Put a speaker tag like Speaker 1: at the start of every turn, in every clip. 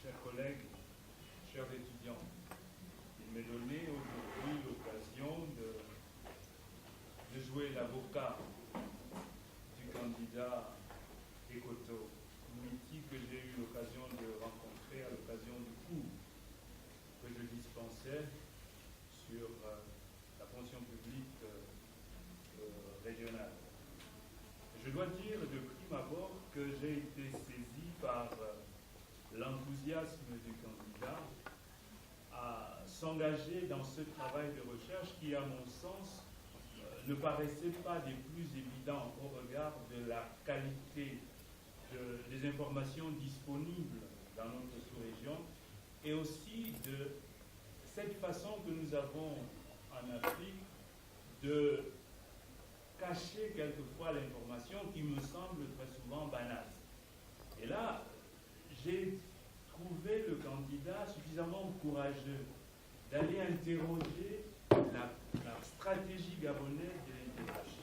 Speaker 1: chers collègues, chers étudiants, il m'est donné aujourd'hui l'occasion de jouer l'avocat du candidat Ekoto Miti que j'ai eu l'occasion de rencontrer à l'occasion du cours que je dispensais sur la fonction publique régionale. Je dois dire de prime abord que j'ai été saisi par l'enthousiasme du candidat à s'engager dans ce travail de recherche qui, à mon sens, ne paraissait pas des plus évidents au regard de la qualité des informations disponibles dans notre sous-région et aussi de cette façon que nous avons en Afrique de cacher quelquefois l'information qui me semble très souvent banale. Et là, j'ai trouvé le candidat suffisamment courageux d'aller interroger la stratégie gabonaise de l'intégration.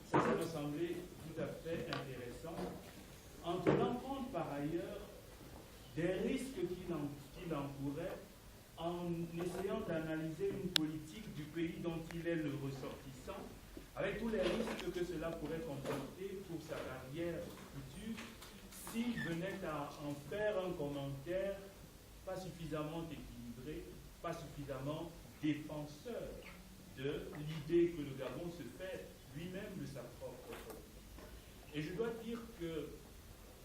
Speaker 1: Ça m'a semblé tout à fait intéressant, en tenant compte par ailleurs des risques qu'il encourait en essayant d'analyser une politique du pays dont il est le ressortissant, avec tous les risques que cela pourrait comporter pour sa carrière future, s'il venait à en faire un commentaire pas suffisamment équilibré, pas suffisamment défenseur de l'idée que le Gabon se fait lui-même de sa propre politique. Et je dois dire que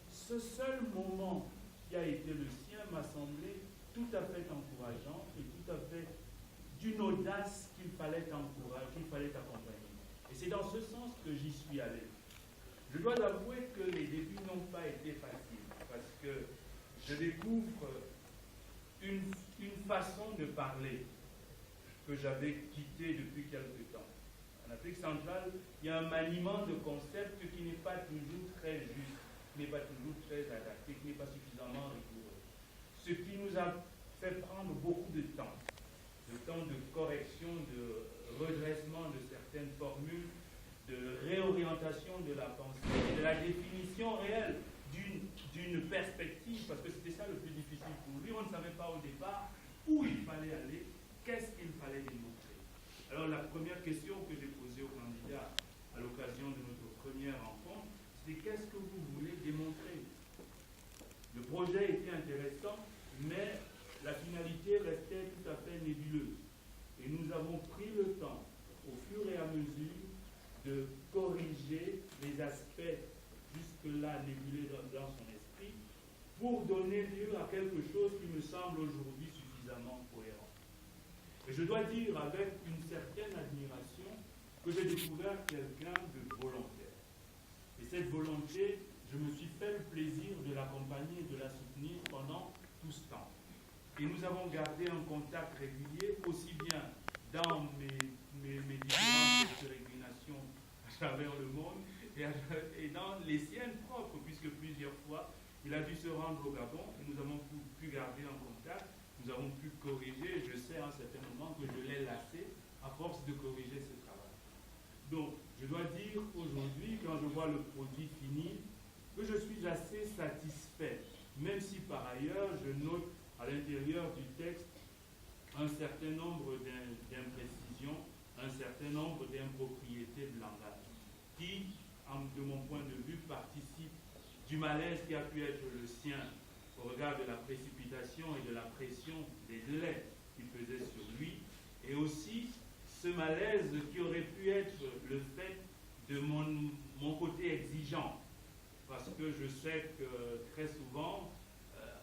Speaker 1: ce seul moment qui a été le sien m'a semblé tout à fait encourageant et tout à fait d'une audace qu'il fallait encourager, qu'il fallait accompagner. Et c'est dans ce sens que j'y suis allé. Je dois avouer que les débuts n'ont pas été faciles, parce que je découvre une façon de parler que j'avais quittée depuis quelque temps. En Afrique centrale, il y a un maniement de concepts qui n'est pas toujours très juste, qui n'est pas toujours très adapté, qui n'est pas suffisamment rigoureux. Ce qui nous a fait prendre beaucoup de temps de correction, de redressement de certaines formules, de réorientation de la pensée, de la définition réelle d'une perspective, parce que c'était ça le plus difficile pour lui. On ne savait pas au départ où il fallait aller, qu'est-ce qu'il fallait démontrer. Alors la première question que j'ai posée au candidat à l'occasion de notre première rencontre, c'est qu'est-ce que vous voulez démontrer? Le projet était intéressant, mais la finalité restait tout à fait nébuleuse. Et nous avons pris le temps, au fur et à mesure, de corriger les aspects jusque-là nébuleux dans son esprit pour donner lieu à quelque chose qui me semble aujourd'hui suffisamment cohérent. Et je dois dire avec une certaine admiration que j'ai découvert quelqu'un de volontaire. Et cette volonté, je me suis fait le plaisir de l'accompagner et de la soutenir pendant tout ce temps. Et nous avons gardé un contact régulier, aussi bien dans mes différentes pérégrinations à travers le monde et dans les siennes propres, puisque plusieurs fois, il a dû se rendre au Gabon et nous avons pu garder un contact, nous avons pu corriger. Je sais à un certain moment que je l'ai lassé à force de corriger ce travail. Donc, je dois dire aujourd'hui, quand je vois le produit fini, que je suis assez satisfait, même si par ailleurs je note à l'intérieur du texte un certain nombre d'imprécisions, un certain nombre d'impropriétés de langage, qui, de mon point de vue, participent du malaise qui a pu être le sien au regard de la précipitation et de la pression des délais qui pesaient sur lui, et aussi ce malaise qui aurait pu être le fait de mon côté exigeant, parce que je sais que très souvent,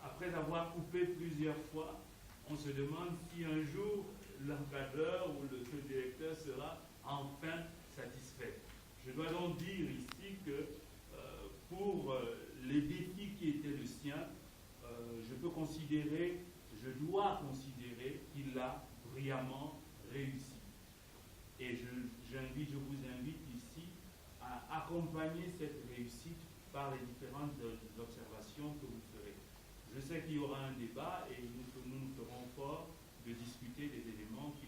Speaker 1: après avoir coupé plusieurs fois, on se demande si un jour l'encadreur ou le directeur sera enfin satisfait. Je dois donc dire ici que pour les défis qui étaient le sien, je dois considérer qu'il a brillamment réussi. Et je vous invite ici à accompagner cette réussite par les différentes observations que vous ferez. Je sais qu'il y aura un débat et nous nous ferons fort de discuter des éléments qui